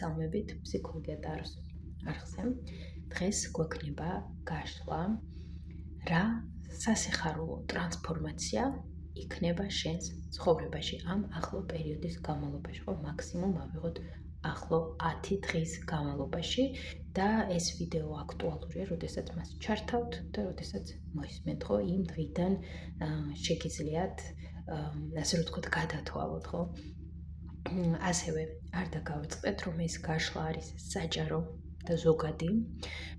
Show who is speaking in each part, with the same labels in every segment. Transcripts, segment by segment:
Speaker 1: მოგესალმებით ფსიქოლოგია ტაროს არხზე. დღეს გვექნება გაშლა რა სასიხარულო ტრანსფორმაცია იქნება შენს ცხოვრებაში ამ ახლო პერიოდის განმავლობაში, ხო მაქსიმუმ ავიღოთ ახლო 10 დღის განმავლობაში და ეს ვიდეო აქტუალურია, როდესაც მას ჩართავთ და როდესაც მოისმენთ, ხო, იმ დღიდან შეგიძლიათ ასე რომ ვთქვათ, გადათვალოთ, ხო? ასევე არ დაგავიწყდეთ, რომ ეს გაშლა არის საჯარო და ზოგადი.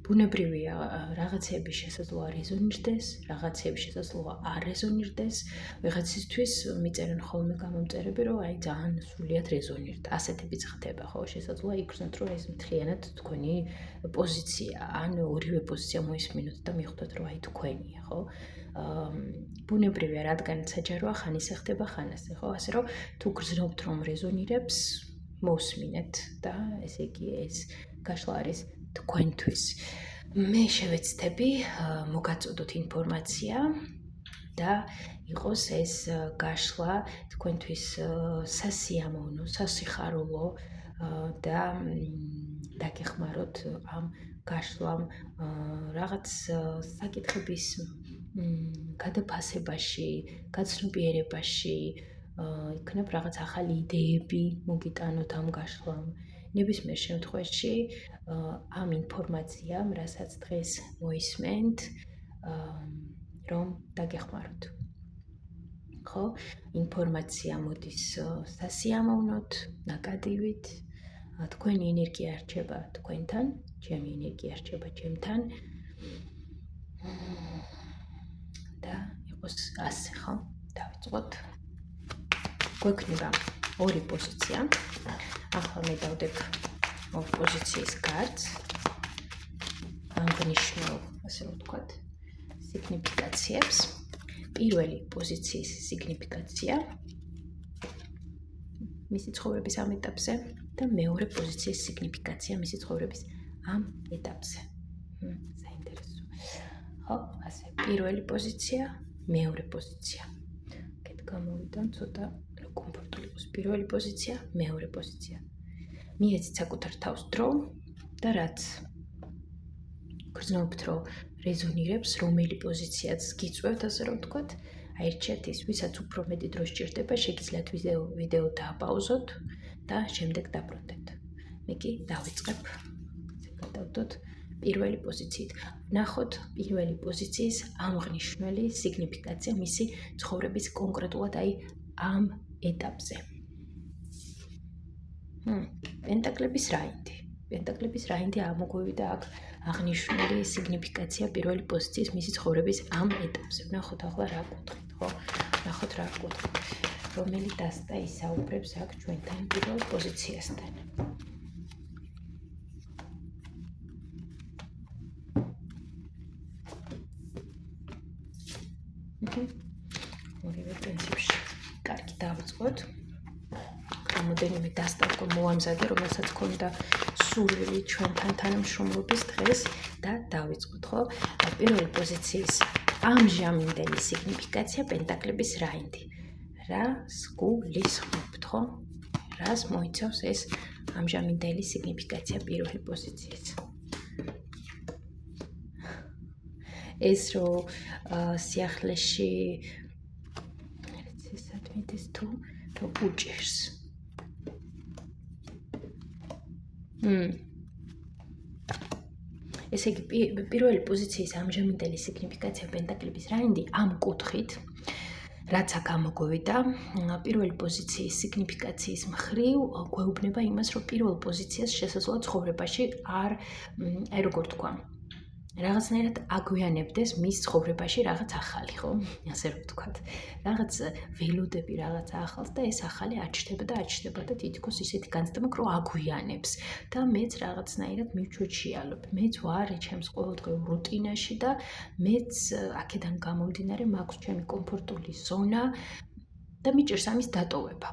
Speaker 1: ბუნებრივია, რაღაცეები შესაძლოა რეზონირდეს, რაღაცეები შესაძლოა არ რეზონირდეს. ვიღაცისთვის მიწერენ ხოლმე გამომწერები, რომ აი ძალიან სრულიად რეზონირდა. ასეთებიც ხდება, ხო? შესაძლოა იგრძნოთ, რომ ეს მთლიანად თქვენი პოზიცია, ან ორივე პოზიცია მოისმინოთ და მიხვდეთ, რომ აი თქვენია, ხო? ბუნებრივია, რადგან საჯაროა, ხან ისე ხდება, ხან ასე, ხო? ასე რომ თუ გრძნობთ, რომ რეზონირებს, მოსმინეთ და ესე იგი ეს გაშლა არის თქვენთვის. მე შევეცდები მოგაწოდოთ ინფორმაცია და იყოს ეს გაშლა თქვენთვის სასიამოვნო, სასიხარულო და დაგეხმაროთ ამ გაშლამ რაღაც საკითხების გადაფასებაში, გაცნობიერებაში, იქნებ რაღაც ახალი იდეები მოგიტანოთ ამ გაშლამ. ნებისმიერ შემთხვევაში ამ ინფორმაციამ, რასაც დღეს მოისმენთ, რომ დაგეხმაროთ. ხო, ინფორმაცია მოდის სასიამოვნოთ, ნაკადივით, თქვენი ენერგია რჩება თქვენთან, ჩემი ენერგია რჩება ჩემთან და იყოს ასე, ხო? დავიწყოთ. გვექნება ორი პოზიცია. ახლა მე დავდებ პოზიციის კარტს. აღნიშნულ, ასე რომ ვთქვათ, სიგნიფიკაციებს. პირველი პოზიციის სიგნიფიკაცია მისი ცხოვრების ამ ეტაპზე და მეორე პოზიციის სიგნიფიკაცია მისი ცხოვრების ამ ეტაპზე. საინტერესო. ხო, ასე, პირველი პოზიცია, მეორე პოზიცია. აქეთ გამოვიდა ცოტა კომფორტული იყოს. პირველი პოზიცია, მეორე პოზიცია. მიეცით საკუთარ თავს დრო და რაც გრძნობთ, რომ რეზონირებს, რომელი პოზიციაც გიწევთ, ასე რომ ვთქვათ, აირჩიეთ ის, ვისაც უფრო მეტი დრო სჭირდება, შეგიძლიათ ვიდეო დააპაუზოთ და შემდეგ დაბრუნდეთ. მე კი დავიწყებ, გადავდოთ პირველი პოზიციით. ნახოთ პირველი პოზიციის ამღნიშნული სიგნიფიკაცია მისი ცხოვრების კონკრეტულად აი ამ ეტაპზე. პენტაკლების რაინდი. პენტაკლების რაინდი ამოგვივიდა აქ აღნიშნული სიგნიფიკაცია პირველი პოზიციის მისი ცხოვრების ამ ეტაპზე. ნახოთ ახლა რა გკითხეთ, ხო? ნახოთ რა გკითხეთ. რომელი დასტა ისაუბრებს აქ ჩვენთან პირველ პოზიციასთან. ორივე პრინციპში. კარგი, დავიწყოთ. რამოდენიმე დასტა უკვე მოვამზადე, რომელსაც ქონდა სურვილი ჩვენთან თანამშრომლობის დღეს და დავიწყოთ, ხო? პირველი პოზიციის ამჟამინდელი სიგნიფიკაცია პენტაკლების რაინდი. რას გულისხმობთ, ხო? რას მოიცავს ეს ამჟამინდელი სიგნიფიკაცია პირველი პოზიციის? ეს რომ სიახლეში სადმედეს თუ უჭერს. ესე იგი პირველი პოზიციის ამჟამინდელი სიგნიფიკაცია პენტაკლების რაინდი ამ კუთხით, რაც აქ ამოგვივიდა, პირველი პოზიციის სიგნიფიკაციის მხრივ გვეუბნება იმას, რომ პირველ პოზიციას შესაძლოა ცხოვრებაში აი როგორ თქვა, რაღაცნაირად აგვიანებდეს მის ცხოვრებაში რაღაც ახალი, ხო? ასე რომ ვთქვათ. რაღაც ველოდები რაღაც ახალს და ეს ახალი აჩნდება და თითქოს ისეთი განცდება, რომ აგვიანებს და მეც რაღაცნაირად მივჩვეჩიალობ. მეც ვარ ჩემს ყოველდღიურ რუტინაში და მეც აქედან გამომდინარე მაქვს ჩემი კომფორტული ზონა და მიჭირს ამის დატოვება.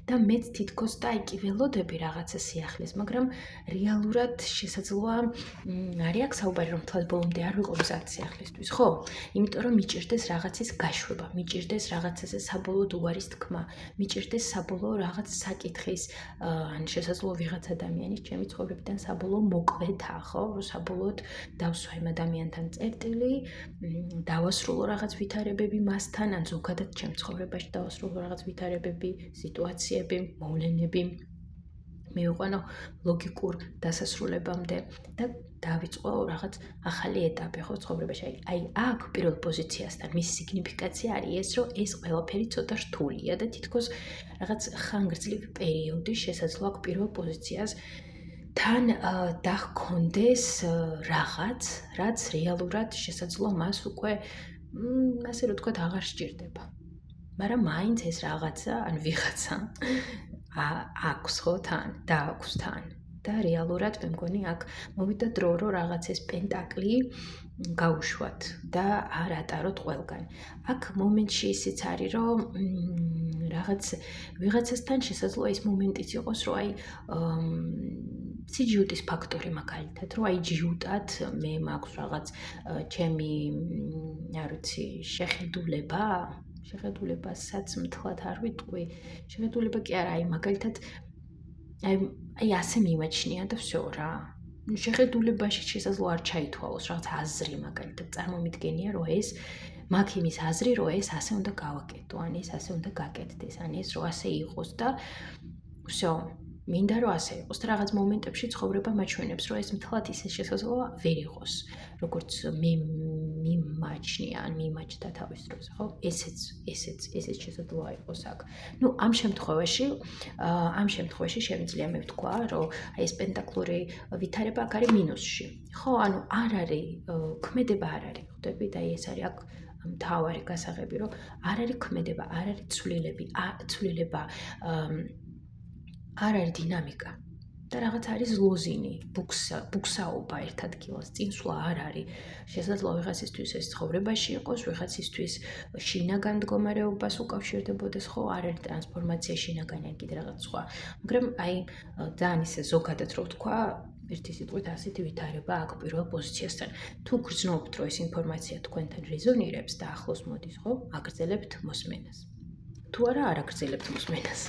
Speaker 1: და მეც თითქოს დაიკი ველოდები რაღაცა სიახლის, მაგრამ რეალურად შესაძლოა არის აქ საუბარი, რომ თვალ ბოლომდე არ ვიყო მზად სიახლისთვის, ხო? იმიტომ რომ მიჭირდეს რაღაცის გაშვება, მიჭირდეს რაღაცაზე საბოლოოდ უარის თქმა, მიჭირდეს საბოლოო რაღაც საკითხის, ან შესაძლოა ვიღაც ადამიანის ჩემი ცხოვრებიდან საბოლოო მოკვეთა, ხო? რომ საბოლოოდ დავსვა იმ ადამიანთან წერტილი, დავასრულო რაღაც ვითარებები მასთან, ან ზოგადად ჩემ ცხოვრებაში დავასრულო რაღაც ვითარებები, სიტუაციები, მოვლენები. მივიყვანო ლოგიკურ დასასრულებამდე და დავიწყო რაღაც ახალი ეტაპი ხო ცხოვრებაში. აი აქ პირველ პოზიციასთან მის სიგნიფიკაცია არის ეს, რომ ეს ყველაფერი ცოტა რთულია და თითქოს რაღაც ხანგრძლივი პერიოდი შესაძლოა აქ პირველ პოზიციას თან დახონდეს რაღაც, რაც რეალურად შესაძლოა მას უკვე ასე რომ თქვა აღარ სჭირდება. მაგრამ მაინც ეს რაღაცა, ან ვიღაცა აქვს ხო თან და აქვს თან. და რეალურად მე მგონი აქ მოვიდა დრო, რომ რაღაც ეს პენტაკლი გაუშვათ და არ ატაროთ ყველგან. აქ მომენტში ისიც არის, რომ რაღაც ვიღაცასთან შესაძლოა ის მომენტიც იყოს, რომ აი სიჯუტის ფაქტორი მაგალითად, რომ აი ჯიუტად მე მაქვს რაღაც ჩემი, არ ვიცი, შეხედულებასაც მთლად არ ვიტყვი. შეხედულება კი არა, აი მაგალითად აი ასე მიმაჩნია და всё რა. შეხედულებაში შესაძლოა არ ჩაითვალოს რაღაც აზრი მაგალითად წარმომიდგენია, რომ ეს მაგ იმის აზრი, რომ ეს ასე უნდა გავაკეთო, ან ეს ასე უნდა გაკეთდეს, ან ეს რომ ასე იყოს და всё. მინდა რომ ასე იყოს და რაღაც მომენტებში ცხოვრება მაჩვენებს, რომ ეს მთლად ისე შესაძლოა ვერ იყოს, როგორც მიმაჩნია, ან მიმაჩნდა თავის დროზე, ხო? ესეც შესაძლოა იყოს აქ. ნუ ამ შემთხვევაში შემიძლია მე ვთქვა, რომ აი ეს პენტაკლური ვითარება აქ არის მინუსში. ხო, ანუ არ არის ქმედება არ არის, ხვდებით? აი ეს არის აქ მთავარი გასაღები, რომ არ არის ქმედება, არ არის ცვლილება, არ არის დინამიკა და რაღაც არის ლოზინი, ბუქსაობა ერთ ადგილას, წინსვლა არ არის. შესაძლოა ვიღაცისთვის ეს ცხოვრებაში იყოს, ვიღაცისთვის შინაგან მდგომარეობას უკავშირდებოდეს, ხო, არ არის ტრანსფორმაცია შინაგანი ან კიდე რაღაც სხვა. მაგრამ აი ძალიან ისე ზოგადად რო ვთქვა, ერთი სიტყვით ასეთი ვითარება აქ პირველ პოზიციასთან. თუ გრძნობთ, რომ ეს ინფორმაცია თქვენთან რეზონირებს და ახლოს მოდის, ხო, აგრძელებთ მოსმენას. თუ არა, არ აგრძელებთ მოსმენას.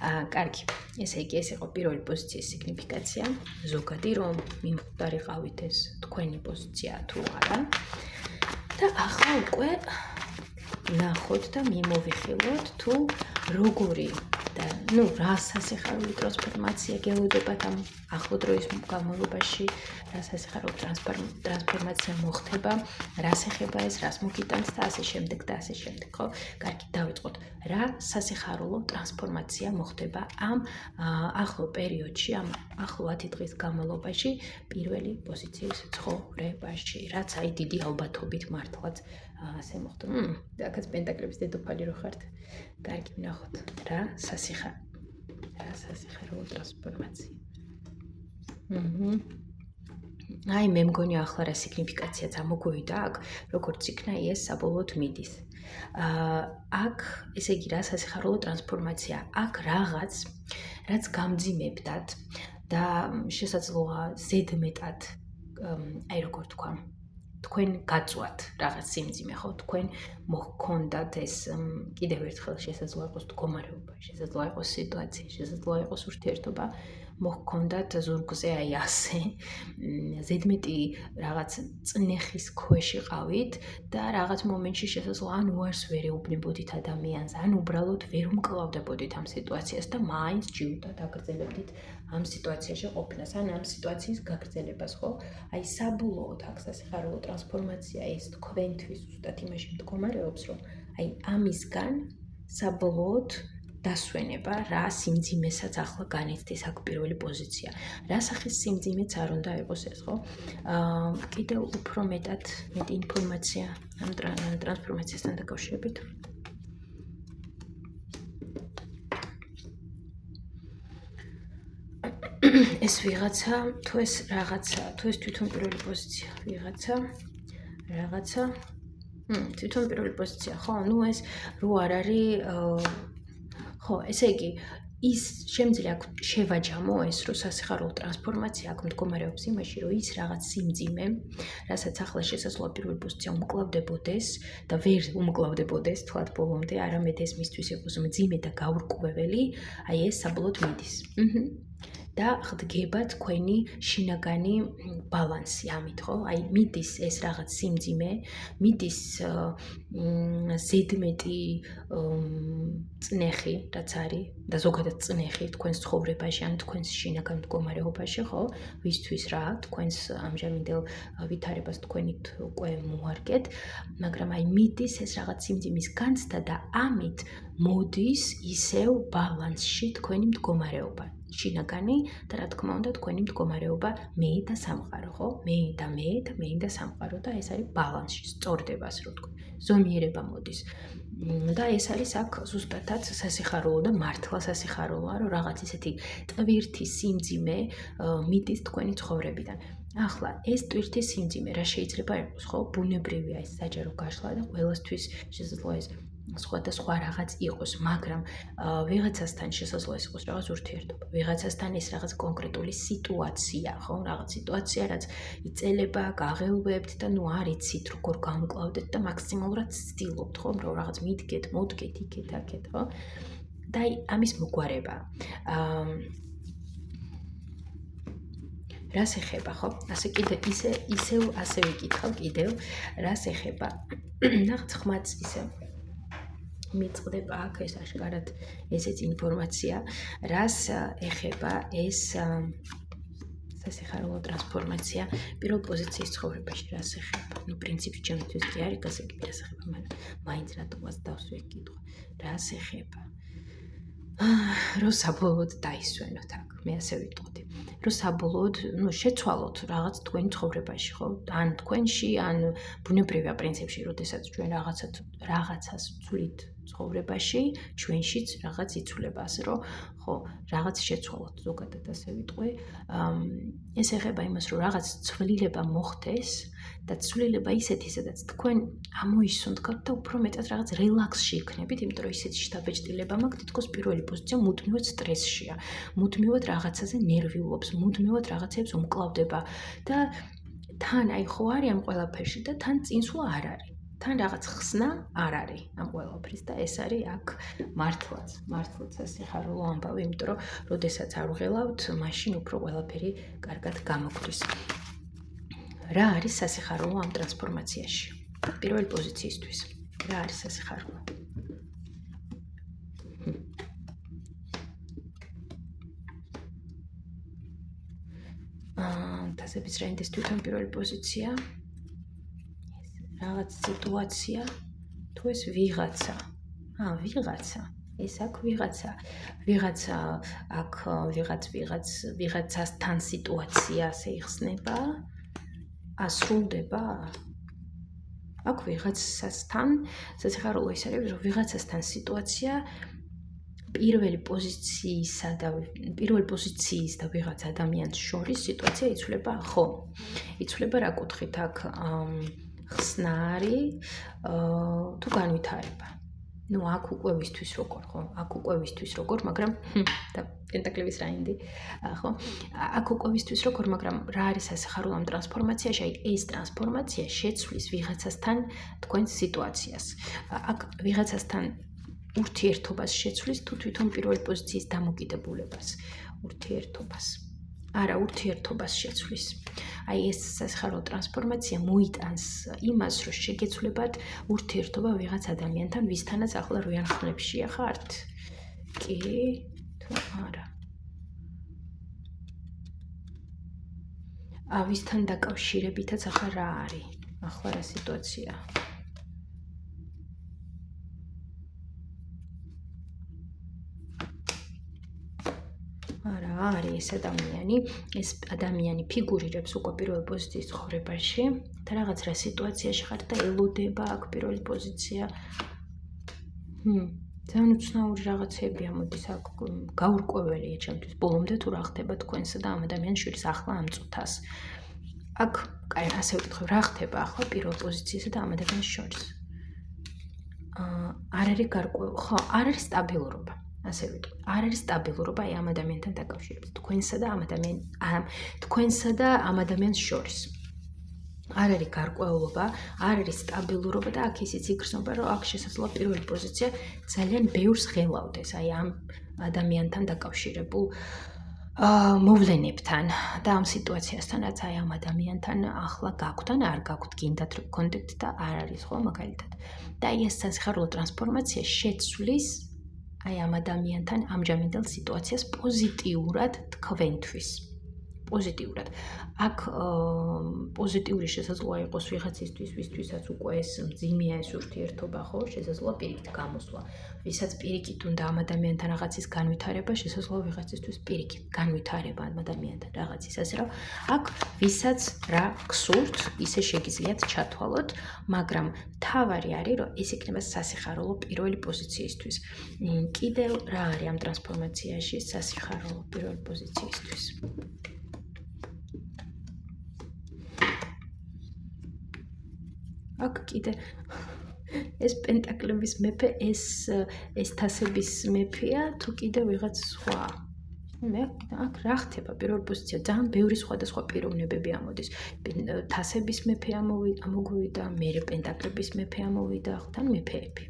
Speaker 1: კარგი, ესე იგი, ეს იყო პირველი პოზიციის სიგნიფიკაცია. ზოგადი, რომ მიმხვდარიყავით ეს თქვენი პოზიცია თუ არა. და ახლა უკვე ნახოთ და მიმოვიხილოთ, თუ როგორი და რა სასიხარული ტრანსფორმაცია გელოდებათ ამ ახლო დროის განმავლობაში, რა სასიხარულო ტრანსფორმაცია მოხდება, რას ეხება ეს, რას მოგიტანს და ასე შემდეგ და ასე შემდეგ, ხო? კარგი, დავიწყოთ. რა სასიხარულო ტრანსფორმაცია მოხდება ამ ახლო პერიოდში, ამ ახლო 10 დღის განმავლობაში პირველი პოზიციის ცხოვრებაში, რაც აი დიდი ალბათობით მართლაც ასე მოხდა. აქაც პენტაკლების დედოფალი რო ხართ. კარგი, ვნახოთ. რა სასიხარულო ტრანსფორმაცია. აი მე მგონი ახლა რა სიგნიფიკაციაც ამოგვივიდა აქ, როგორც იქნა ეს საბოლოოდ მიდის. აქ ესე იგი რა სასიხარულო ტრანსფორმაცია, აქ რაღაც რაც გამძიმებდათ და შესაძლოა ზედმეტად აი როგორ თქვა თქვენ გაწვათ რაღაც სიმძიმე, ხო? თქვენ მოჰქონდათ ეს კიდევ ერთხელ შესაძლოა იყოს მდგომარეობა, შესაძლოა იყოს სიტუაცია, შესაძლოა იყოს ურთიერთობა, მოჰქონდათ ზურგზე აი ასე, ზედმეტი რაღაც წნეხის ქვეშ იყავით და რაღაც მომენტში შესაძლოა ან უარს ვერ ეუბნებოდით ადამიანს, ან უბრალოდ ვერ უმკლავდებოდით ამ სიტუაციას და მაინც ჯიუტად აგრძელებდით ამ სიტუაციაში ყოფნას, ან ამ სიტუაციის გაგრძელებას, ხო? აი საბოლოოდ აქ სასიხარულო ტრანსფორმაცია ეს თქვენთვის ზუსტად იმაში მდგომარეობს, რომ აი ამისგან საბოლოოდ დასვენება რა სიმძიმესაც ახლა განიცდის აქ პირველი პოზიცია. რა სახის სიმძიმეც არ უნდა იყოს ეს, ხო? კიდევ უფრო მეტი ინფორმაცია ამ ტრანსფორმაციასთან დაკავშირებით. ეს ვიღაცა, თუ ეს რაღაცა, თუ ეს თვითონ პირველი პოზიცია, რაღაცა, თვითონ პირველი პოზიცია, ხო? ნუ ეს რო არ არის ხო, ხო, ესე იგი, ის შემიძლია შევაჯამო ეს, რომ სასიხარულო ტრანსფორმაცია აქ მდგომარეობს იმაში, რომ ის რაღაც სიმძიმე, რასაც ახლა შესაძლოა პირველი პოზიცია უმკლავდებოდეს და ვერ უმკლავდებოდეს თვათ ბოლომდე, არამედ ეს მისთვის იყოს მძიმე და გაურკვეველი, აი ეს საბოლოოდ მიდის. და ხდგება თქვენი შინაგანი ბალანსი ამით, ხო? აი მიდის ეს რაღაც სიმძიმე, მიდის ზედმეტი წნეხი, რაც არის და ზოგადად წნეხი თქვენს ცხოვრებაში ან თქვენს შინაგან მდგომარეობაში, ხო? ვისთვის რა, თქვენს ამჟამინდელ ვითარებას თქვენით უკვე მოარგეთ, მაგრამ აი მიდის ეს რაღაც სიმძიმის განცდა და ამით მოდის ისევ ბალანსში თქვენი მდგომარეობა. შინაგანი და რა თქმა უნდა თქვენი მდგომარეობა მე და სამყარო, ხო? მე და სამყარო და ეს არის ბალანსში, სწორდება ასე რომ თქვი. ზომიერება მოდის. და ეს არის აქ ზუსტადაც სასიხარულო და მართლა სასიხარულოა, რომ რაღაც ისეთი ტვირთი სიმძიმე მიდის თქვენი ცხოვრებიდან. ახლა ეს ტვირთი სიმძიმე რა შეიძლება იყოს, ხო? ბუნებრივია ეს საჯარო გაშლა და ყველასთვის შესაძლოა ეს სხვადასხვა რაღაც იყოს, მაგრამ ვიღაცასთან შესაძლოა ეს იყოს რაღაც ურთიერთობა. ვიღაცასთან ეს რაღაც კონკრეტული სიტუაცია, ხო? რაღაც სიტუაცია, რაც იწელება, გაღელვებთ და ნუ არ იცით როგორ გამკლავდეთ და მაქსიმალურად ცდილობთ, ხო? რომ რაღაც მიდგეთ, მოდგეთ იქეთ, აქეთ, ხო? და აი ამის მოგვარება. რას ეხება, ხო? ასე კიდე ისევ ასე ვიკითხავ კიდევ, რას ეხება? რაღაც ხმაც ისევ მიწყდება აქ ეს აშკარად ესეც ინფორმაცია, რას ეხება ეს სასიხარულო ტრანსფორმაცია პირველ პოზიციის ცხოვრებაში, რას ეხება. ნუ პრინციპში ჩემთვის კი არის გასაგები რას ეხება, მაგრამ მაინც რატომაც დავსვი ეს კითხვა. რას ეხება? რომ საბოლოოდ დაისვენოთ აქ, მე ასე ვიტყოდი. რომ საბოლოოდ, ნუ შეცვალოთ რაღაც თქვენ ცხოვრებაში, ხო? ან თქვენში, ან ბუნებრივია პრინციპში, როდესაც ჩვენ რაღაცას ვცვლით ცხოვრებაში, ჩვენშიც რაღაც იცვლება, ასე რომ ხო, რაღაც შეცვალოთ, ზოგადად ასე ვიტყვი. ეს ეხება იმას, რომ რაღაც ცვლილება მოხდეს და ცვლილება ისეთი, სადაც თქვენ ამოისუნთქავთ და უფრო მეტად რაღაც რელაქსში იქნებით, იმიტომ რომ ისეთი შთაბეჭდილება მაქვს, თითქოს პირველი პოზიცია მუდმივად სტრესშია, მუდმივად რაღაცაზე ნერვიულობს, მუდმივად რაღაცებს უმკლავდება და თან აი ხო არის ამ ყველაფერში და თან წინსვლა არ არის. თან რაღაც ხსნა არ არის ამ ყველაფრის და ეს არის აქ მართლაც სასიხარულო ამბავი, იმიტომ რომ როდესაც არ ვღელავთ, მაშინ უფრო ყველაფერი კარგად გამოგვდის. რა არის სასიხარულო ამ ტრანსფორმაციაში? პირველი პოზიციისთვის. რა არის სასიხარულო? თასების რაინდეს თვითონ პირველი პოზიცია. რაღაც სიტუაცია, თუ ეს ვიღაცა. ვიღაცა. ეს აქ ვიღაცა. ვიღაცა აქ ვიღაცასთან სიტუაცია ასე იხსნება. ასრულდება. აქ ვიღაცასთან სასიხარულო ის არის, რომ ვიღაცასთან სიტუაცია პირველი პოზიციის და ვიღაც ადამიანს შორის სიტუაცია იცვლება, ხო? იცვლება რა კუთხით აქ ხსნა არის თუ განვითარება. ნუ აქ უკვე ვისთვის როგორ, ხო? აქ უკვე ვისთვის როგორ, მაგრამ და პენტაკლების რაინდი, ხო? აქ უკვე ვისთვის როგორ, მაგრამ რა არის სასიხარულო ამ ტრანსფორმაციაში? აი ეს ტრანსფორმაცია შეცვლის ვიღაცასთან თქვენს სიტუაციას. აქ ვიღაცასთან ურთიერთობას შეცვლის თუ თვითონ პირველი პოზიციის დამოკიდებულებას, ურთიერთობას. არა, ურთიერთობას შეცვლის. აი ეს სასიხარულო ტრანსფორმაცია მოიტანს იმას, რომ შეგეცვლებათ ურთიერთობა ვიღაც ადამიანთან, ვისთანაც ახლა როიან ხმლებშია ხართ? კი, თუ არა. ვისთან დაკავშირებითაც ახლა რა არის? ახლა რა სიტუაცია? არის ეს ადამიანი ფიგურირებს უკვე პირველი პოზიციის ცხოვრებაში და რაღაც რა სიტუაციაში ხარ და ელოდება აქ პირველი პოზიცია. ძალიან უცნაური რაღაცებია მოდის აქ გაურკვეველია ჩემთვის ბოლომდე თუ რა ხდება თქვენსა და ამ ადამიანის შორის ახლა ამ წუთას. აქ კაი ასე ვკითხავ, რა ხდება ახლა პირველ პოზიციასა და ამ ადამიანის შორის? არ არის გარკვეული, ხო, არ არის სტაბილურობა. ასე ვიტყვი. არ არის სტაბილურობა აი ამ ადამიანთან დაკავშირებით. თქვენსა და ამ ადამიანს შორის. არ არის გარკვეულობა, არ არის სტაბილურობა და აქ ისიც იგრძნობა, რომ აქ შესაძლოა პირველი პოზიცია ძალიან ბევრს ღელავდეს, აი ამ ადამიანთან დაკავშირებულ მოვლენებთან და ამ სიტუაციასთანაც აი ამ ადამიანთან ახლა გაქვთ ან არ გაქვთ, გინდათ რომ გქონდეთ და არ არის ხო მაგალითად. და აი ეს სასიხარულო ტრანსფორმაცია შეცვლის აი ამ ადამიანთან ამჟამინდელ სიტუაციას პოზიტიურად თქვენთვის. პოზიტიურად. აქ პოზიტიური შესაძლოა იყოს ვიღაცისთვის, ვისთვისაც უკვე ეს მძიმეა ეს ურთიერთობა, ხო, შესაძლოა პირიქით გამოსვლა. ვისაც პირიქით უნდა ამ ადამიანთან რაღაცის განვითარება, შესაძლოა ვიღაცისთვის პირიქით განვითარება ამ ადამიანთან რაღაცის, ასე რომ აქ ვისაც რა გსურთ, ისე შეგიძლიათ ჩათვალოთ, მაგრამ თავარი არის, რომ ეს იქნება სასიხარულო პირველი პოზიციისთვის. კიდევ რა არის ამ ტრანსფორმაციაში სასიხარულო პირველი პოზიციისთვის? აქ კიდე ეს პენტაკლების მეფე, ეს თასების მეფეა, თუ კიდე ვიღაც სხვა. მე აქ რა ხდება პირველი პოზიცია, ძალიან ბევრი სხვადასხვა პიროვნებები ამოდის. თასების მეფე ამოგვივიდა, მერე პენტაკლების მეფე ამოვიდა, თან მეფეები.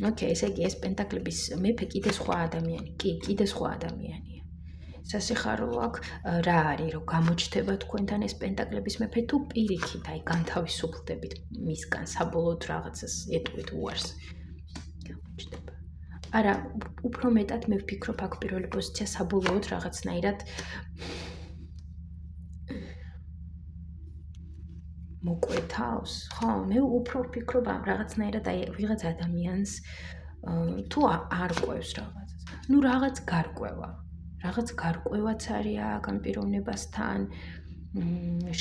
Speaker 1: ოკეი, ესე იგი ეს პენტაკლების მეფე კიდე სხვა ადამიანი, კიდე სხვა ადამიანია. სასიხარულო აქ რა არის, რომ გამოჩნდება თქვენთან ეს პენტაკლების მეფე თუ პირიქით, აი განთავისუფლდებით მისგან, საბოლოოდ რაღაცას ეტყვით უარს. გამოჩნდება. არა, უფრო მეტად მე ვფიქრობ აქ პირველი პოზიცია საბოლოოდ რაღაცნაირად მოკვეთავს, ხო, მე უფრო ვფიქრობ ამ რაღაცნაირად აი ვიღაც ადამიანს თუ არ ყვევს რაღაცას. ნუ რაღაც გარკვევა. რაღაც გარკვევაც არის აქ ამ პიროვნებასთან.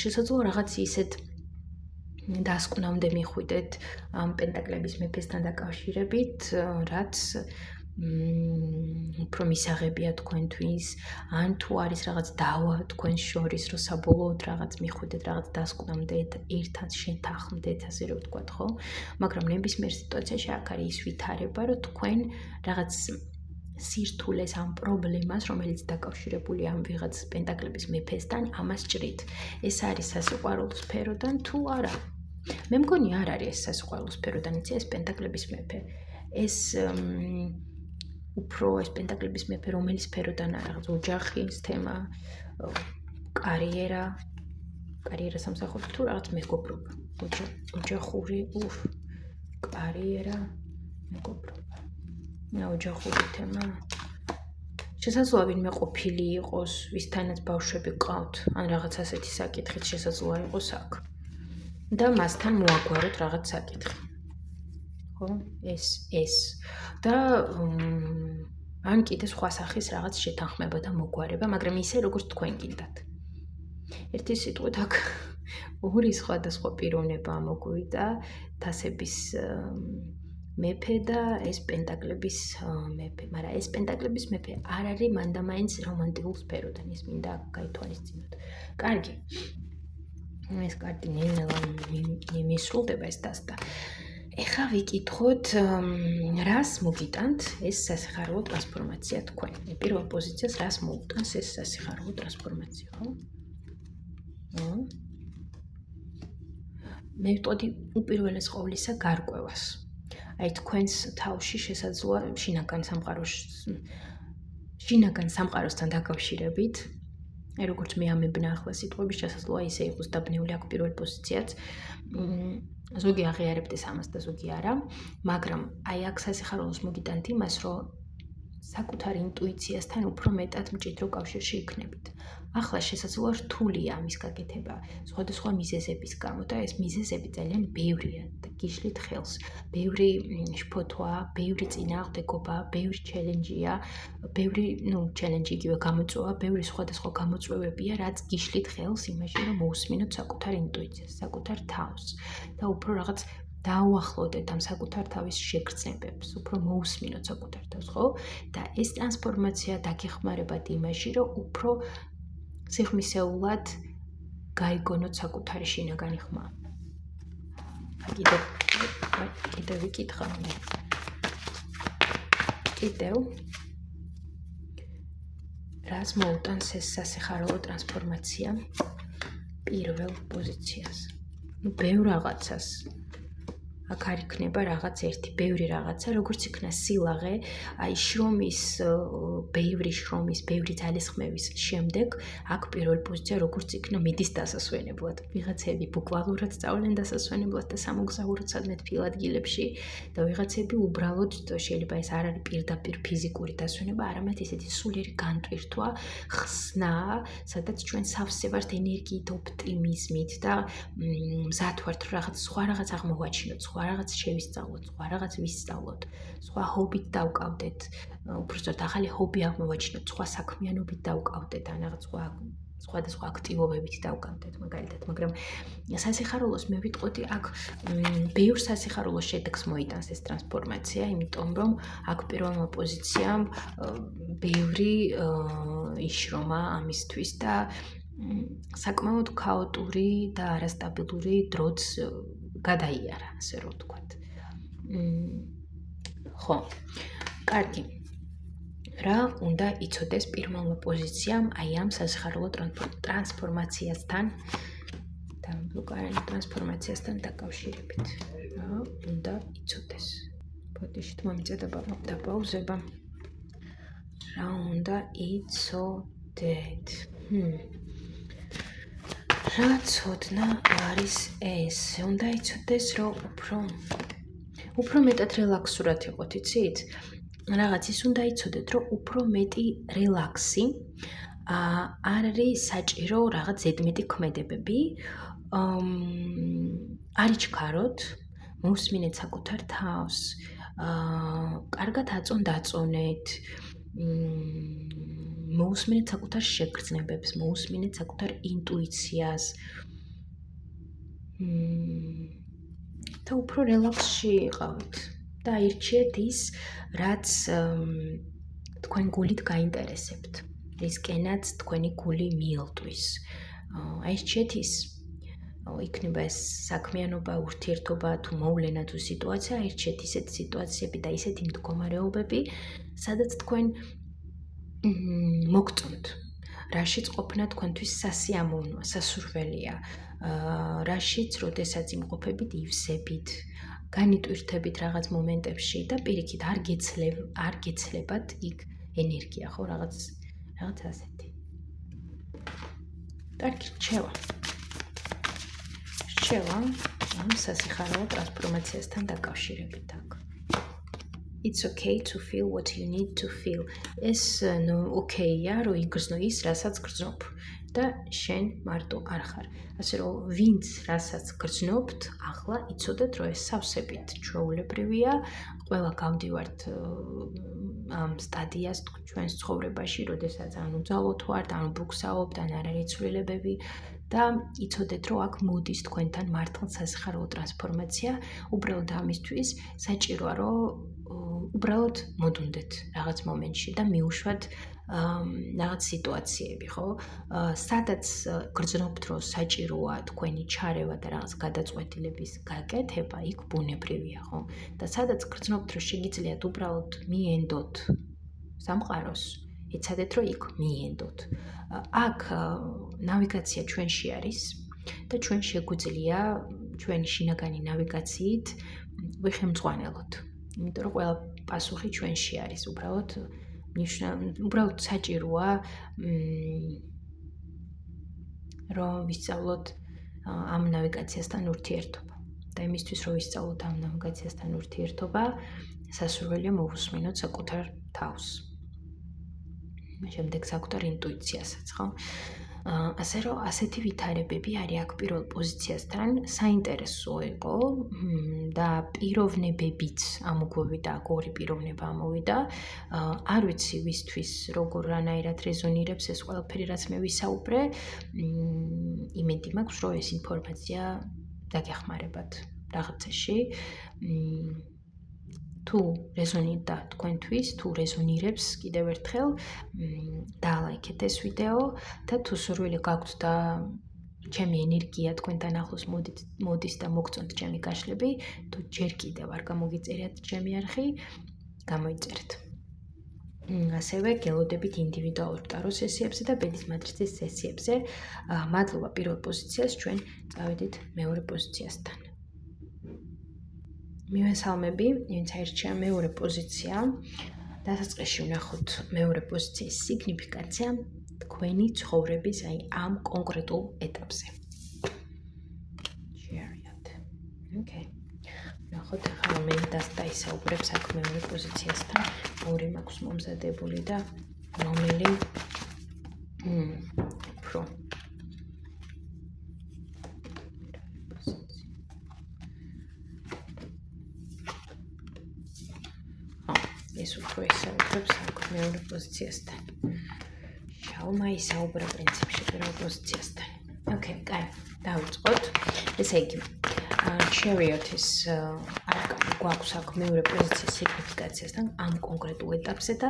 Speaker 1: შესაძლოა რაღაც ისეთ დასკვნამდე მიხვიდეთ ამ პენტაკლების მეფესთან დაკავშირებით, რაც უფრო მისაღებია თქვენთვის, ან თუ არის რაღაც დავა თქვენს შორის, რომ საბოლოოდ რაღაც მიხვიდეთ, რაღაც დასკვნამდე ერთად შეთანხმდეთ, ასე რომ ვთქვათ, ხო? მაგრამ ნებისმიერ სიტუაციაში აქ არის ის ვითარება, რომ თქვენ რაღაც სირთულეს ამ პრობლემას, რომელიც დაკავშირებულია ამ ვიღაც პენტაკლების მეფესთან, ამას ჭრით. ეს არის სასიყვარულო სფეროდან თუ არა? მე მგონი არ არის ეს სასიყვარულო სფეროდან, იცი ეს პენტაკლების მეფე. ეს უფრო ეს პენტაკლების მეფე რომელი სფეროდან არის? ოჯახის თემა, კარიერა, კარიერას ამსახურებს თუ რაღაც მეგობრობა, ოჯახური, კარიერა, მეგობრობა. ოჯახური თემა. შესაძლოა ვინმე ყოფილი იყოს, ვისთანაც ბავშვები გყავთ, ან რაღაც ასეთი საკითხით შესაძლოა იყოს აქ. და მასთან მოაგვაროთ რაღაც საკითხი. ხო? ეს. და ან კიდე სხვა სახის რაღაც შეთანხმება და მოგვარება, მაგრამ ისე როგორც თქვენ გინდათ. ერთი სიტყვით აქ ორი სხვადასხვა პიროვნება მოგვივიდა, თასების მეფე და ეს პენტაკლების მეფე, მაგრამ ეს პენტაკლების მეფე არ არის მანდამაინც რომანტიკულ სფეროდან, ის მინდა გაითვალისწინოთ. კარგი. ეს კარტი ნელა მისრულდება ეს დასტა. ეხლა ვიკითხოთ, რას მოგიტანთ ეს სასიხარულო ტრანსფორმაცია თქვენ. პირველ პოზიციას რას მოუტანს ეს სასიხარულო ტრანსფორმაცია, ხო? მე ვიტყოდი უპირველეს ყოვლისა გარკვევას. აი თქვენს თავში შესაძლოა შინაგან სამყაროსთან დაკავშირებით, აი როგორც მე ამებნა ახლა სიტყვების შესაძლოა ისე იყოს დაბნეული აქ პირველ პოზიციაც. ზოგი აღიარებდეს ამას და ზოგი არა, მაგრამ აი აქ სასიხარულოს მოგიტანთ იმას, რომ საკუთარ ინტუიციასთან უფრო მეტად მჭიდრო კავშირში იქნებით. ახლა შესაძლოა რთულია ამის გაკეთება სხვადასხვა მიზეზების გამო და ეს მიზეზები ძალიან ბევრია და გიშლით ხელს. ბევრი შფოთვა, ბევრი წინააღმდეგობა, ბევრი ჩელენჯია, ბევრი, ჩელენჯი იგივე გამოწვევა, ბევრი სხვადასხვა გამოწვევებია, რაც გიშლით ხელს იმაში, რომ მოусმინოთ საკუთარ ინტუიციას, საკუთარ თავს და უფრო რაღაც დაუახლოვდეთ ამ საკუთარ თავის შეგრძნებებს, უფრო მოусმინოთ საკუთარ თავს, ხო? და ეს ტრანსფორმაცია დაგეხმარებათ იმაში, რომ უფრო სიღრმისეულად გაიგონოთ საკუთარი შინაგანი ხმა. კიდე ვიკითხავ. კიდევ რას მოუტანს ეს სასიხარულო ტრანსფორმაცია პირველ პოზიციას. ბევრ რაღაცას. აქ არ იქნება რაღაც ერთი, ბევრი რაღაცა, როგორც იქნა სილაღე, აი შრომის, ბევრი ძალისხმევის შემდეგ, აქ პირველ პოზიცია როგორც იქნა მიდის დასასვენებლად. ვიღაცები ბუკვალურად სწავლენ დასასვენებლად და სამოგზაუროდ სადმე თბილ ადგილებში და ვიღაცები უბრალოდ შეიძლება ეს არ არის პირდაპირ ფიზიკური დასვენება, არამედ ისეთი სულიერი განტვირთვა, ხსნა, სადაც ჩვენ სავსე ვართ ენერგიით, ოპტიმიზმით და მზად ვართ რაღაც სხვა რაღაც აღმოვაჩინოთ, სხვა რაღაც შევისწავლოთ, სხვა რაღაც ვისწავლოთ, სხვა ჰობით დავკავდეთ, უბრალოდ ახალი ჰობი აღმოვაჩინოთ, სხვა საქმიანობით დავკავდეთ, ან რაღაც სხვადასხვა აქტივობებით დავკავდეთ, მაგალითად, მაგრამ სასიხარულოს მე ვიტყოდი, აქ ბევრ სასიხარულოს შედეგს მოიტანს ეს ტრანსფორმაცია, იმიტომ რომ აქ პირველმა პოზიციამ ბევრი იშრომა ამისთვის და საკმაოდ ქაოტური და არასტაბილური დროც გადაიარა, ასე რომ ვთქვათ. ხო, კარგი. რა უნდა იცოდეს პირველმა პოზიციამ აი ამ სასიხარულო ტრანსფორმაციასთან ტრანსფორმაციასთან დაკავშირებით. რა უნდა იცოდეს? ბოდიშით მომიწედება დაპაუზება. რა უნდა იცოდეთ? რა ცოდნა არის ეს? უნდა იცოდეს, რომ უფრო მეტად რელაქსურად იყოთ, იცით? რაღაც ის უნდა იცოდეთ, რომ უფრო მეტი რელაქსი არ არის საჭირო რაღაც ზედმეტი ქმედებები. არ იჩქაროთ, მოусმინეთ საკუთარ თავს, კარგად აწონ-დაწონეთ, მოусმინეთ საკუთარ შეგრძნებებს, მოусმინეთ საკუთარ ინტუიციას. და უფრო რელაქსში იყავით და აირჩიეთ ის, რაც თქვენ გულით გაინტერესებთ, რისკენაც თქვენი გული მიელტვის. აირჩიეთ ის, იქნება ეს საქმიანობა, ურთიერთობა, თუ მოვლენა, თუ სიტუაცია, აირჩიეთ ისეთი სიტუაციები და ისეთი მდგომარეობები, სადაც თქვენ მოგწონთ, რაშიც ყოფნა თქვენთვის სასიამოვნოა, სასურველია, რაშიც, როდესაც იმყოფებით, ივსებით, განიტვირთებით რაღაც მომენტებში და პირიქით არ გეცლებათ იქ ენერგია, ხო, რაღაც ასეთი. კარგი, რჩევა ამ სასიხარულო ტრანსფორმაციასთან დაკავშირებით აქ. It's okay to feel what you need to feel. ეს ოკეია, რომ იგრძნო ის, რასაც გრძნობ და შენ მარტო არ ხარ. ასე რომ ვინც რასაც გრძნობთ, ახლა იცოდეთ, რომ ეს სავსებით ჩვეულებრივია, ყველა გავდივართ ამ სტადიას ჩვენს ცხოვრებაში, როდესაც ან უძალოთ ვართ, ან ბუქსაობთ, ან არ არის ცვლილებები და იცოდეთ, რომ აქ მოდის თქვენთან მართლა სასიხარულო ტრანსფორმაცია, უბრალოდ ამისთვის საჭიროა, რომ უბრალოდ მოდუნდეთ რაღაც მომენტში და მიუშვათ რაღაც სიტუაციები, ხო? სადაც გრძნობთ, რომ საჭიროა თქვენი ჩარევა და რაღაც გადაწყვეტილების გაკეთება, იქ ბუნებრივია, ხო? და სადაც გრძნობთ, რომ შეგიძლიათ უბრალოდ მიენდოთ სამყაროს, იცადეთ, რომ იქ მიენდოთ. აქ ნავიგაცია ჩვენში არის და ჩვენ შეგვიძლია ჩვენი შინაგანი ნავიგაციით ვიხემძღვანელოთ. იმიტომ რომ ყველა პასუხი ჩვენში არის, უბრალოდ საჭიროა რომ ვისწავლოთ ამ ნავიგაციასთან ურთიერთობა. და იმისთვის რომ ვისწავლოთ ამ ნავიგაციასთან ურთიერთობა, სასურველია მოვუსმინოთ საკუთარ თავს. შემდეგ საკუთარ ინტუიციასაც, ხო? ასე რომ ასეთი ვითარებები არის აქ პირველ პოზიციასთან, საინტერესო იყო და პიროვნებებიც ამოგვივიდა, ორი პიროვნება ამოვიდა. არ ვიცი ვისთვის როგორ რანაირად რეზონირებს ეს ყველაფერი, რაც მე ვისაუბრე. იმედი მაქვს, რომ ეს ინფორმაცია დაგეხმარებათ რაღაცაში. თუ რეზონირდა თქვენთვის, თუ რეზონირებს კიდევ ერთხელ დალაიქეთ ეს ვიდეო და თუ სურვილი გაქვთ და ჩემი ენერგია თქვენთან ახლოს მოდის და მოგწონთ ჩემი გაშლები, თუ ჯერ კიდევ არ გამოგიწერიათ ჩემი არხი, გამოიწერეთ. ასევე გელოდებით ინდივიდუალურ ტარო სესიებზე და ბედის მატრიცის სესიებზე. მადლობა პირველ პოზიციას, ჩვენ წავედით მეორე პოზიციასთან. მივესალმები, ვინც აირჩია მეორე პოზიცია. დასაწყისში ვნახოთ მეორე პოზიციის სიგნიფიკაცია თქვენი ცხოვრების, აი ამ კონკრეტულ ეტაპზე. Chariot. Okay. ნახოთ, ახლა მე დაისაუბრებს აქ მეორე პოზიციასთან. ორი მაქვს მომზადებული და რომელი უფრო ეს უფრო ისაუბრებს აქ მეორე პოზიციასთან. შალმა ისაუბრა პრინციპში პირველ პოზიციასთან. Okay, კაი, დავიწყოთ. ესე იგი, Chariot-ის არკანი გვაქვს აქ მეორე პოზიციის სიგნიფიკაციასთან ამ კონკრეტულ ეტაპზე და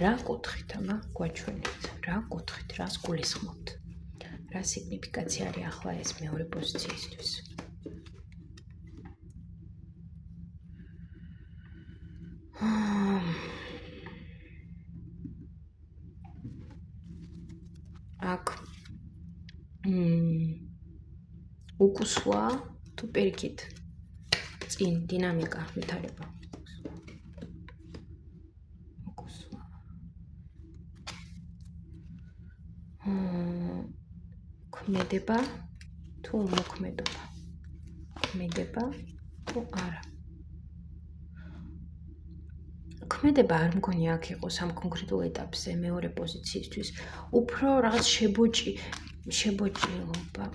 Speaker 1: რა კუთხით ამა გვაჩვენებთ, რა კუთხით, რას გულისხმობთ, რა სიგნიფიკაცია არის ახლა ეს მეორე პოზიციისთვის. აქ უკუსვა თუ პირიქით წინ დინამიკა ვითარება. უკუსვა. ქმედება თუ მოქმედობა. ქმედება თუ არა. ქმედება არ მგონია აქ იყოს ამ კონკრეტულ ეტაპზე მეორე პოზიციისთვის. უფრო რაღაც შებოჭილობა.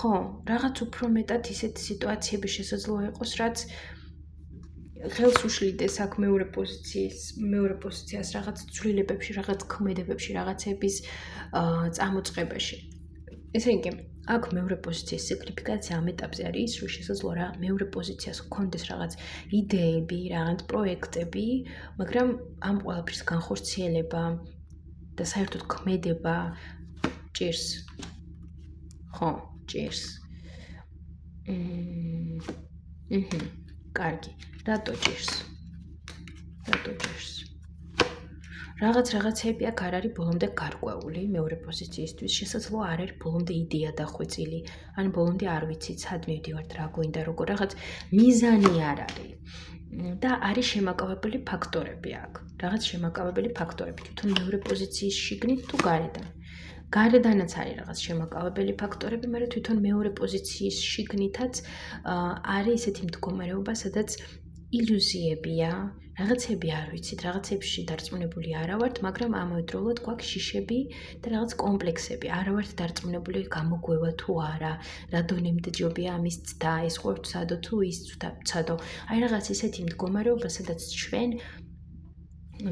Speaker 1: ხო, რაღაც უფრო მეტად ისეთი სიტუაციები შესაძლოა იყოს, რაც ხელს უშლიდეს აქ მეორე პოზიციას რაღაც ცვლილებებში, რაღაც ქმედებებში, რაღაცების წამოწყებაში. ესე იგი, აქ მეორე პოზიციის სიგნიფიკაცია ამ ეტაპზე არის ის, რომ შესაძლოა რა მეორე პოზიციას გქონდეს რაღაც იდეები, რაღაც პროექტები, მაგრამ ამ ყველაფრის განხორციელება და საერთოდ ქმედება ჭირს. ხო, ჭირს. კარგი. რატო ჭირს? რაღაცეები აქ არ არის ბოლომდე გარკვეული მეორე პოზიციისთვის. შესაძლოა არ არის ბოლომდე იდეა დახვეწილი, ან ბოლომდე არ ვიცით, სად მივდივართ, რა გვინდა, როგორ რაღაც მიზანი არ არის. და არის შემაკავებელი ფაქტორები აქ. რაღაც შემაკავებელი ფაქტორები თვითონ მეორე პოზიციის შიგნით თუ გარედან. გარედანაც არის რაღაც შემაკავებელი ფაქტორები, მაგრამ თვითონ მეორე პოზიციის შიგნითაც არის ესეთი მდგომარეობა, სადაც ილუზიებია, რაღაცები არ ვიცით, რაღაცებში დარწმუნებული არა ვართ, მაგრამ ამავდროულად გვაქვს შიშები და რაღაც კომპლექსები. არა ვართ დარწმუნებული გამოგვევა თუ არა, რა დონემდე ჯობია ამის ცდა, ეს ხო ვცადო თუ ის ვცადო. აი რაღაც ესეთი მდგომარეობა, სადაც ჩვენ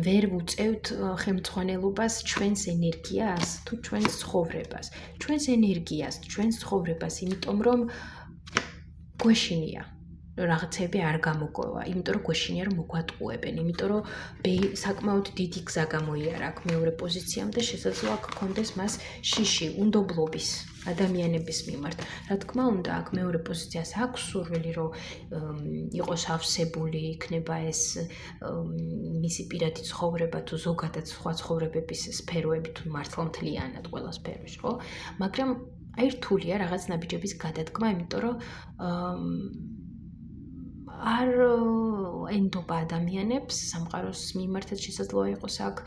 Speaker 1: ვერ ვუწევთ ხელმძღვანელობას ჩვენს ენერგიას თუ ჩვენს ცხოვრებას. ჩვენს ენერგიას, ჩვენს ცხოვრებას, იმიტომ რომ გვეშინია. რაღაცები არ გამოგვევა, იმიტომ რომ გვეშინია რომ მოგვატყუებენ, იმიტომ რომ საკმაოდ დიდი გზა გამოიარა აქ მეორე პოზიციამ და შესაძლოა გქონდეს მას შიში, უნდობლობის ადამიანების მიმართ. რა თქმა უნდა, აქ მეორე პოზიციას აქვს სურვილი, რომ იყოს ავსებული, იქნება ეს მისი პირადი ცხოვრება თუ ზოგადად სხვა ცხოვრებების სფეროები თუ მართლა მთლიანად ყველა სფეროში, ხო? მაგრამ აი რთულია რაღაც ნაბიჯების გადადგმა, იმიტომ რომ არ ენდობა ადამიანებს სამყაროს მიმართაც შესაძლოა იყოს აქ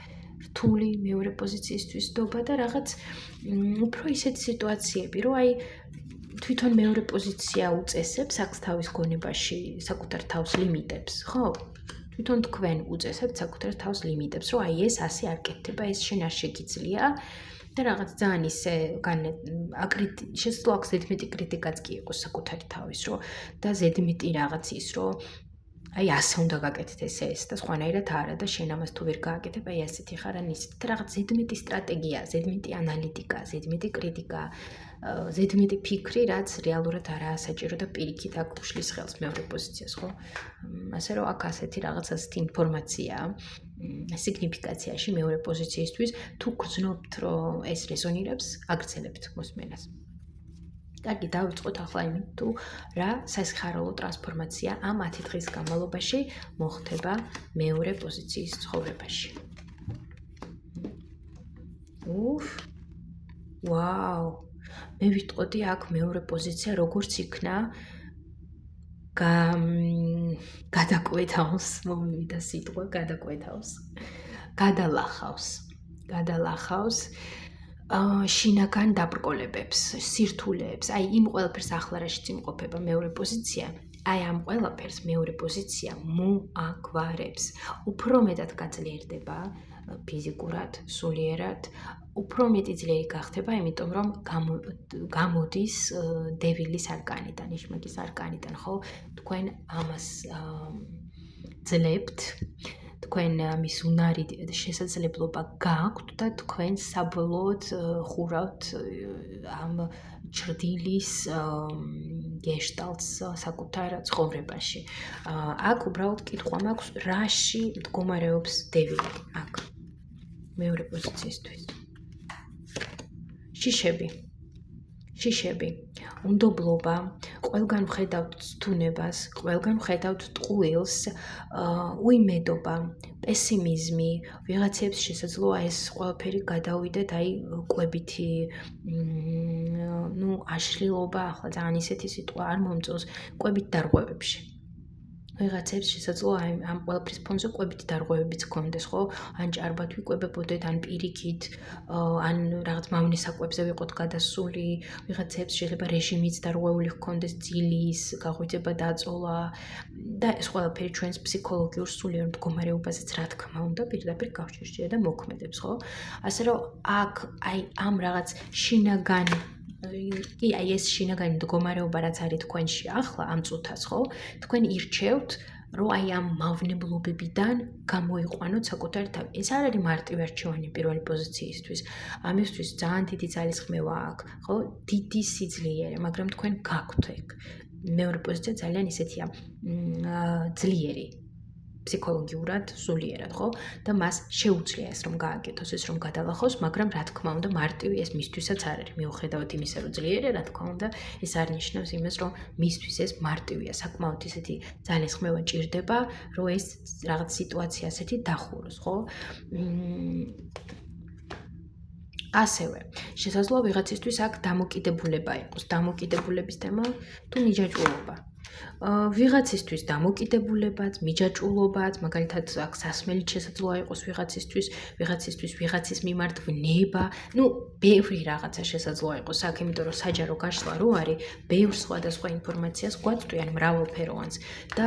Speaker 1: რთული მეორე პოზიციისთვის დობა და რაღაც უფრო ისეთი სიტუაციები, რომ აი თვითონ მეორე პოზიცია უწესებს აქ თავის გონებაში საკუთარ თავს ლიმიტებს, ხო? თვითონ თქვენ უწესებთ საკუთარ თავს ლიმიტებს, რომ აი ეს ასე არ კეთდება, ეს შენ არ შეგიძლია და რაღაც ძალიან ისე შესაძლოა აქ ზედმეტი კრიტიკაც კი იყოს საკუთარი თავის, რომ და ზედმეტი რაღაც ის, რომ აი ასე უნდა გაკეთეთ ეს და სხვანაირად არა და შენ ამას თუ ვერ გააკეთებ, აი ასეთი ხარ ან ისეთი და რაღაც ზედმეტი სტრატეგია, ზედმეტი ანალიტიკა, ზედმეტი კრიტიკა, ზედმეტი ფიქრი, რაც რეალურად არაა საჭირო და პირიქით აქ უშლის ხელს მეორე პოზიციას, ხო? ასე რომ აქ ასეთი რაღაც ასეთი ინფორმაცია სიგნიფიკაციაში მეორე პოზიციისთვის თუ გრძნობთ, რომ ეს რეზონირებს, აგრძელებთ მოსმენას. კარგი, დავიწყოთ ახლა იმით, თუ რა სასიხარულო ტრანსფორმაცია ამ 10 დღის განმავლობაში მოხდება მეორე პოზიციის ცხოვრებაში. ვაუ! მე ვიტყოდი აქ მეორე პოზიცია როგორც იქნა გადაკვეთავს, მომივიდა სიტყვა გადაკვეთავს. გადალახავს შინაგან დაბრკოლებებს, სირთულეებს, აი იმ ყველაფერს ახლა რაშიც იმყოფება მეორე პოზიცია, აი ამ ყველაფერს მეორე პოზიცია მოაგვარებს. უფრო მეტად გაძლიერდება ფიზიკურად, სულიერად, უფრო მეტი ძლიერი გახდება, იმიტომ რომ გამოდის დევილის არკანიდან, იშმაკის არკანიდან, ხო? თქვენ ამას ძლევთ, თქვენ ამის უნარი შესაძლებლობა გაქვთ და თქვენ საბოლოოდ ხურავთ ამ ჩრდილის გეშტალტს საკუთარ ცხოვრებაში. აქ უბრალოდ კითხვა მაქვს, რაში მდგომარეობს დევილი აქ მეორე პოზიციისთვის. შიშები, უნდობლობა, ყველგან ვხედავთ ცთუნებას, ყველგან ვხედავთ ტყუილს, უიმედობა, პესიმიზმი, ვიღაცებს შესაძლოა ეს ყველაფერი გადავიდეთ, აი კვებითი აშლილობა, ახლა ძალიან ისეთი სიტყვა არ მომწონს, კვებით დარღვევებში. ვიღაცებს შესაძლოა ამ ყველაფრის ფონზე კვებითი დარღვევებიც გქონდეს, ხო? ან ჭარბად ვიკვებებოდეთ, ან პირიქით, ან რაღაც მავნე საკვებზე ვიყოთ გადასული, ვიღაცებს შეიძლება რეჟიმიც დარღვეული გქონდეს, ძილის, გაღვიძება დაწოლა და ეს ყველაფერი ჩვენს ფსიქოლოგიურ სულიერ მდგომარეობაზეც რა თქმა უნდა პირდაპირ კავშირშია და მოქმედებს, ხო? ასე რომ აქ აი ამ რაღაც შინაგანი კი, აი ეს შინაგანი მდგომარეობა რაც არის თქვენში ახლა ამ წუთას, ხო? თქვენ ირჩევთ, რომ აი ამ მავნებლობებიდან გამოიყვანოთ საკუთარი თავი. ეს არ არის მარტივი არჩევანი პირველი პოზიციისთვის. ამისთვის ძალიან დიდი ძალისხმევა აქვს, ხო? დიდი სიძლიერე, მაგრამ თქვენ გაქვთ ეგ. მეორე პოზიცია ძალიან ისეთია ძლიერი. ფსიქოლოგიურად, სულიერად, ხო? და მას შეუძლია ეს რომ გააკეთოს, ეს რომ გადალახოს, მაგრამ რა თქმა უნდა, მარტივი ეს მისთვისაც არ არის. მიუხედავად იმისა, რომ ძლიერია, რა თქმა უნდა, ეს არ ნიშნავს იმას, რომ მისთვის ეს მარტივია. საკმაოდ ისეთი ძალისხმევა ჭირდება, რომ ეს რაღაც სიტუაცია ასეთი დახუროს, ხო? ასევე, შესაძლოა ვიღაცისთვის აქ დამოკიდებულება იყოს. დამოკიდებულების თემა თუ მიჯაჭვულობა. ვიღაცისთვის დამოკიდებულებაც, მიჯაჭვულობაც, მაგალითად აქ სასმელით შესაძლოა იყოს ვიღაცისთვის ვიღაცის მიმართ ვნება, ბევრი რაღაცა შესაძლოა იყოს აქ, იმიტომ რომ საჯარო გაშლა რო არის, ბევრ სხვადასხვა ინფორმაციას გვაწვდიან მრავალფეროვანს და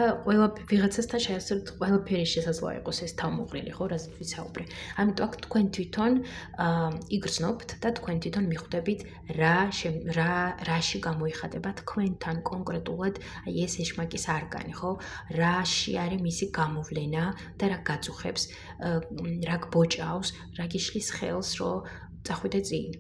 Speaker 1: ვიღაცასთან შეასრულოთ ყველაფერი შესაძლოა იყოს ეს თავმოყრილი, ხო, რაზეც ვისაუბრე. ამიტომ აქ თქვენ თვითონ იგრძნობთ და თქვენ თვითონ მიხვდებით რაში გამოიხატება თქვენთან კონკრეტულად აი ეს ეშმაკის არკანი, ხო? რაში არის მისი გამოვლენა და რა გაწუხებს, რა გბოჭავს, რა გიშლის ხელს, რომ წახვიდე წინ.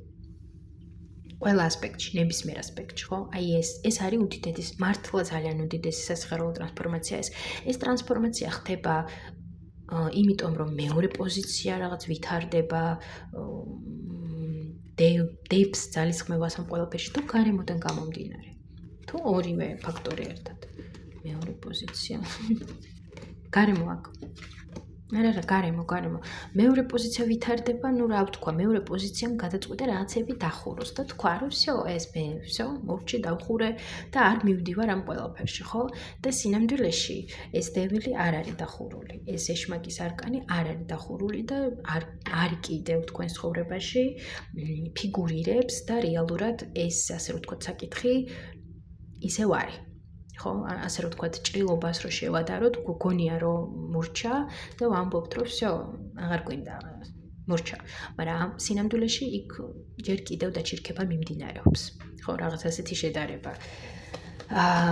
Speaker 1: ყველა ასპექტში, ნებისმიერ ასპექტში, ხო? აი ეს არის უდიდესი, მართლა ძალიან უდიდესი სასიხარულო ტრანსფორმაცია ეს. ეს ტრანსფორმაცია ხდება იმიტომ რომ მეორე პოზიცია რაღაც ვითარდება, დებს ძალისხმევას ამ ყველაფერში თუ გარემოდან გამომდინარე. თუ ორივე ფაქტორი ერთად. მეორე პოზიცია. გარემო აქ. არა, გარემო. მეორე პოზიცია ვითარდება, რა ვთქვა, მეორე პოზიციამ გადაწყვიტა რაღაცები დახუროს და თქვა, რომ всё, მოვჭი დავხურე და არ მივდივარ ამ ყველაფერში, ხო? და სინამდვილეში ეს დევილი არ არის დახურული. ეს ეშმაკის არკანი არ არის დახურული და არ კიდევ თქვენ ცხოვრებაში ფიგურირებს და რეალურად ეს ასე რომ ვთქვათ საკითხი ისევ არის. ხო, ასე რომ ვთქვათ, ჭრილობას რო შევადაროთ, გგონია რომ მურჩა და ვამბობთ რომ всё, აღარ გვინდა მურჩა. მაგრამ სინამდვილეში იქ ჯერ კიდევ დაჩირქება მიმდინარეობს. ხო, რაღაც ასეთი შედარება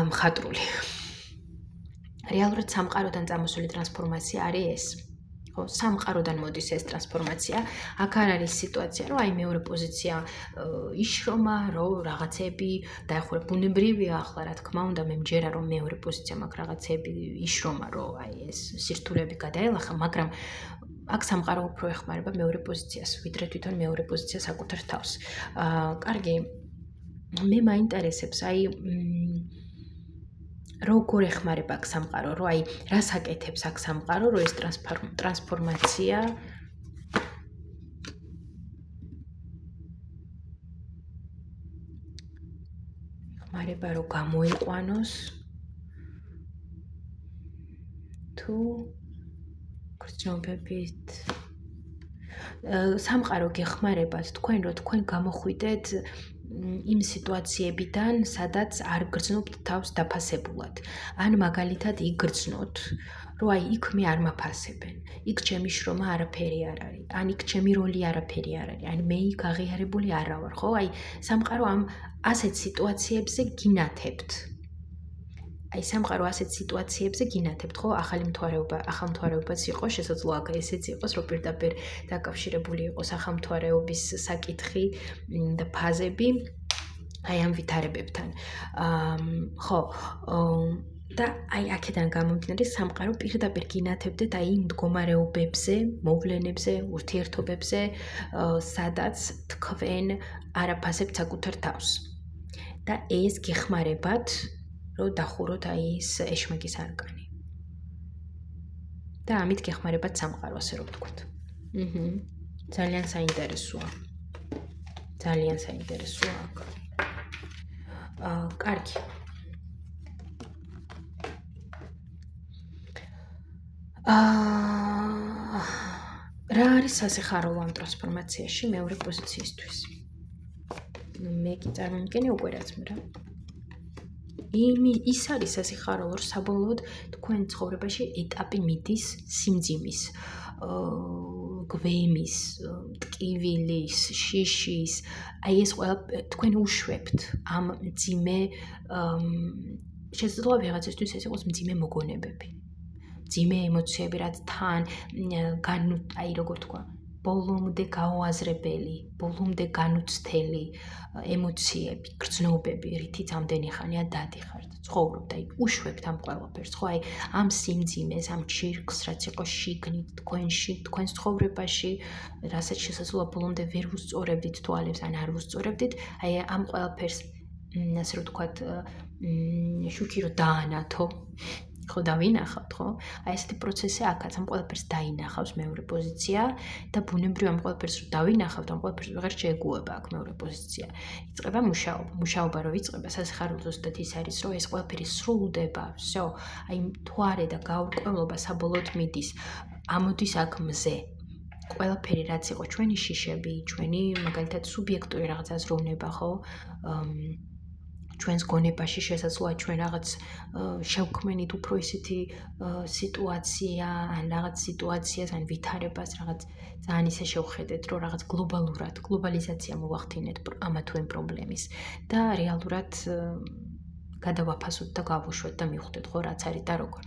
Speaker 1: მხატვრული. რეალურად სამყაროდან წამოსული ტრანსფორმაცია არის ეს. ხო, სამყაროდან მოდის ეს ტრანსფორმაცია. აქ არ არის სიტუაცია, რომ აი მეორე პოზიცია იშრომა, რომ რაღაცები დაეხურა ბუნებრივია, ახლა რა თქმა უნდა, მე მჯერა რომ მეორე პოზიცია მაქვს რაღაცები იშრომა, რომ აი ეს სირთულეები გადაელახა, მაგრამ აქ სამყარო უფრო ეხმარება მეორე პოზიციას, ვიდრე თვითონ მეორე პოზიცია საკუთარ თავს. კარგი. მე მაინტერესებს, როგორ ეხმარება აქ სამყარო, რომ რას აკეთებს აქ სამყარო, რომ ეს ტრანსფორმაცია ეხმარება, რომ გამოიყვანოს თუ გრძნობებით სამყარო გეხმარებათ თქვენ, რომ თქვენ გამოხვიდეთ იმ სიტუაციებიდან, სადაც არ გრძნობთ თავს დაფასებულად. ან მაგალითად იგრძნოთ, რომ იქ მე არ მაფასებენ. იქ ჩემი შრომა არაფერი არ არის. ან იქ ჩემი როლი არაფერი არ არის. ან მე იქ აღიარებული არა ვარ, ხო? სამყარო ამ ასეთ სიტუაციებზე გინათებთ. სამყარო ასეთ სიტუაციებზე გინათებთ, ხო? ახალ მთვარეობაც იყო, შესაძლოა ესეც იყოს, რომ პირდაპირ დაკავშირებული იყოს ახალ მთვარეობის საკითხი და ფაზები ამ ვითარებებთან. ხო, და აქედან გამომდინარე სამყარო პირდაპირ გინათებდეთ იმ მდგომარეობებზე, მოვლენებზე, ურთიერთობებზე, სადაც თქვენ არაფასებთ საკუთარ თავს. და ეს გეხმარებათ რომ დახუროთ ის ეშმაკის არკანი. და ამით გეხმარებათ სამყარო, ასე რომ ვთქვათ. ძალიან საინტერესოა. ძალიან საინტერესოა აქ. კარგი. რა არის სასიხარულო ამ ტრანსფორმაციაში მეორე პოზიციისთვის? მე კი წარმოვიდგენე უკვე რაც მე რა. ის არის სასიხარულო, რომ საბოლოოდ თქვენ ცხოვრებაში ეტაპი მიდის სიმძიმის, გვემის, ტკივილის, შიშის, ეს ყველა თქვენ უშვებთ ამ მძიმე, შესაძლოა ვიღაცისთვის ეს იყოს მძიმე მოგონებები, მძიმე ემოციები, რაც თან, როგორ თქვა, ბოლომდე გაუაზრებელი, ბოლომდე განუცდელი ემოციები, გრძნობები, რითიც ამდენი ხანია დადიხართ, ცხოვრობ და უშვებთ ამ ყველაფერს, ხო? ამ სიმძიმეს, ამ ჩირკს, რაც იყო შიგნით თქვენში, თქვენს ცხოვრებაში, რასაც შესაძლოა ბოლომდე ვერ უსწორებდით თვალებს, ან არ უსწორებდით, ამ ყველაფერს, ასე რომ ვთქვათ, შუქი რომ დაანათო, ხო დავინახავთ, ხო? ესეთი პროცესი აქაც ამ ყველაფერს დაინახავს მეორე პოზიცია და ბუნებრივ ამ ყველაფერს რომ დავინახავთ, ამ ყველაფერს ვეღარ შეეგუება აქ მეორე პოზიცია. იწყება მუშაობა რომ იწყება, სასიხარულო ზუსტად ის არის, რომ ეს ყველაფერი სრულდება, всё, მთვარე და გაურკვევლობა საბოლოოდ მიდის, ამოდის აქ მზე. ყველაფერი რაც იყო ჩვენი შიშები, ჩვენი მაგალითად სუბიექტური რაღაც აზროვნება, ხო? ჩვენს გონებაში შესაძლოა ჩვენ რაღაც შევქმნით უფრო ისეთი სიტუაცია, ან რაღაც სიტუაციას, ან ვითარებას რაღაც ძალიან ისე შევხედეთ, რომ რაღაც გლობალიზაცია მოვახდინეთ ამა თუ იმ პრობლემის და რეალურად გადავაფასოთ და გავუშვეთ და მივხვდეთ, ხო, რაც არის და როგორ.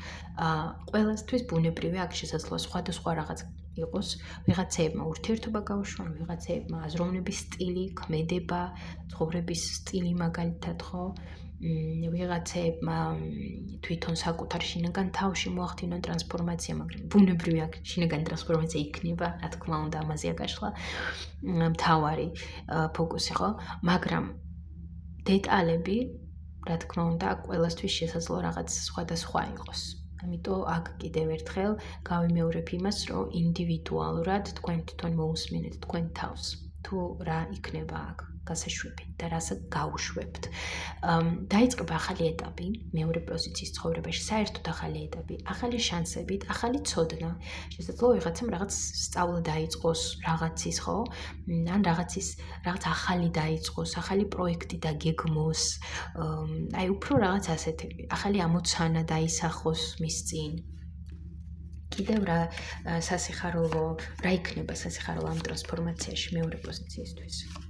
Speaker 1: ყველასთვის ბუნებრივია აქ შესაძლოა სხვადასხვა რაღაც იყოს, ვიღაცეებმა ურთიერთობა გაუშვან, ვიღაცეებმა აზროვნების სტილი, ქმედება, ცხოვრების სტილი მაგალითად, ხო? ვიღაცეებმა თვითონ საკუთარ შინაგან თავში მოახდინონ ტრანსფორმაცია, მაგრამ ბუნებრივია აქ შინაგანი ტრანსფორმაცია იქნება, რა თქმა უნდა, ამაზეა გაშლა მთავარი ფოკუსი, ხო? მაგრამ დეტალები, რა თქმა უნდა, ყველასთვის შესაძლოა რაღაც სხვადასხვა იყოს. ამიტომ აქ კიდევ ერთხელ გავიმეორებ იმას, რომ ინდივიდუალურად თქვენ თვითონ მოусმინეთ თქვენ თავს, თუ რა იქნება აქ გასაშვები და რას გაუშვებთ. დაიწყება ახალი ეტაპი მეორე პოზიციის ცხოვრებაში, საერთოდ ახალი ეტაპი, ახალი შანსებით, ახალი ცოდნა. შესაძლოა ვიღაცამ რაღაც სწავლა დაიწყოს რაღაცის, ხო? ან რაღაც ახალი დაიწყოს, ახალი პროექტი დაგეგმოს, უფრო რაღაც ასეთები, ახალი ამოცანა დაისახოს მის წინ. კიდევ რა იქნება სასიხარულო ამ ტრანსფორმაციაში მეორე პოზიციისთვის?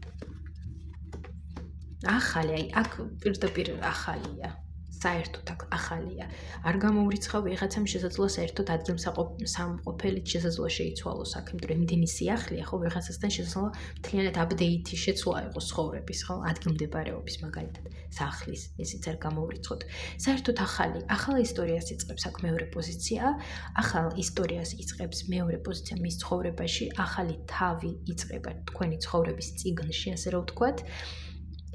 Speaker 1: ახალი, აქ პირდაპირ ახალია, საერთოდ აქ ახალია. არ გამოურიცხავ ვიღაცამ შესაძლოა საერთოდ ადგილსამყოფელიც შესაძლოა შეიცვალოს აქ, იმიტომ რომ იმდენი სიახლეა, ხო, ვიღაცასთან შესაძლოა მთლიანად აპდეიტი შეცვლა იყოს ცხოვრების, ხო, ადგილმდებარეობის მაგალითად, სახლის, ესეც არ გამოურიცხოთ. საერთოდ ახალ ისტორიას იწყებს აქ მეორე პოზიცია, ახალ ისტორიას იწყებს მეორე პოზიცია მის ცხოვრებაში, ახალი თავი იწყება თქვენი ცხოვრების წიგნში, ასე რომ ვთქვათ.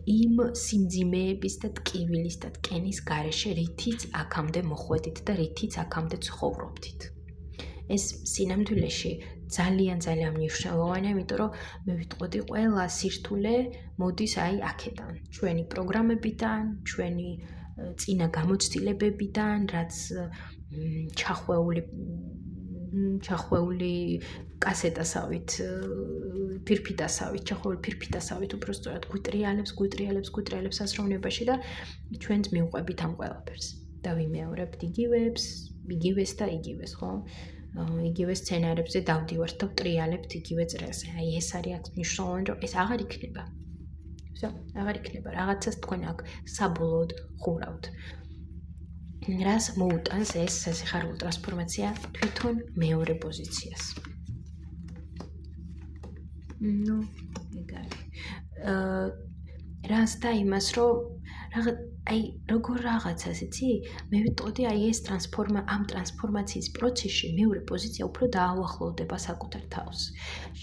Speaker 1: იმ სიმძიმეების და ტკივილის და ტკენის გარეშე, რითიც აქამდე მოხვედით და რითიც აქამდე ცხოვრობდით. ეს სინამდვილეში ძალიან მნიშვნელოვანია, იმიტომ რომ მე ვიტყოდი ყველა სირთულე მოდის აქედან, ჩვენი პროგრამებიდან, ჩვენი წინა გამოცდილებებიდან, რაც ჩახვეული კასეტასავით, ფირფიტასავით უბრალოდ გვიტრიალებს ასროვნებაში და ჩვენც მივყვებით ამ ყველაფერს. და ვიმეორებთ იგივეს და იგივეს, ხო? იგივე სცენარებზე დავდივართ და ვტრიალებთ იგივე წრეზე. ეს არის მნიშვნელოვანი, რომ ეს აღარ იქნება. აღარ იქნება. რაღაცას თქვენ აქ საბოლოოდ ხურავთ. რას მოუტანს ეს სასიხარულო ტრანსფორმაცია თვითონ მეორე პოზიციას. ეგ არის. რას და იმას, რომ როგორ რაღაცას, იცი? მე ვიტყოდი ეს ამ ტრანსფორმაციის პროცესში მეორე პოზიცია უფრო დააუახლოვდება საკუთარ თავს.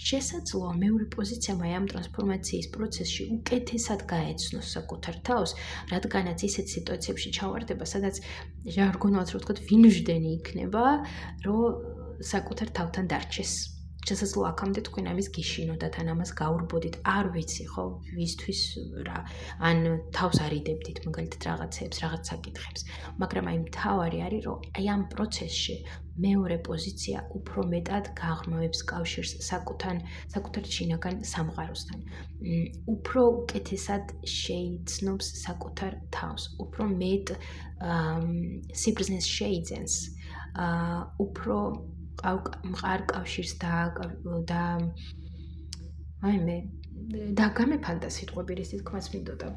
Speaker 1: შესაძლოა მეორე პოზიციამ ამ ტრანსფორმაციის პროცესში უკეთესად გაეცნოს საკუთარ თავს, რადგანაც ისეთ სიტუაციებში ჩავარდება, სადაც ჟარგონულად რო ვთქვათ, ვინჟდენი იქნება, რომ საკუთარ თავთან დარჩეს. შესაძლოა აქამდე თქვენ ამის გიშინოდათ, ან ამას გაურბოდით, არ ვიცი, ხო, ვისთვის რა, ან თავს არიდებდით მაგალითად რაღაცებს, რაღაც საკითხებს, მაგრამ მთავარი არის, რომ ამ პროცესში მეორე პოზიცია უფრო მეტად გააღრმავებს კავშირს საკუთარ შინაგან სამყაროსთან. უფრო უკეთესად შეიცნობს საკუთარ თავს, უფრო მეტ სიბრძნეს შეიძენს, უფრო მყარ კავშირს და გამეფანტა სიტყვები, რის თქმაც მინდოდა.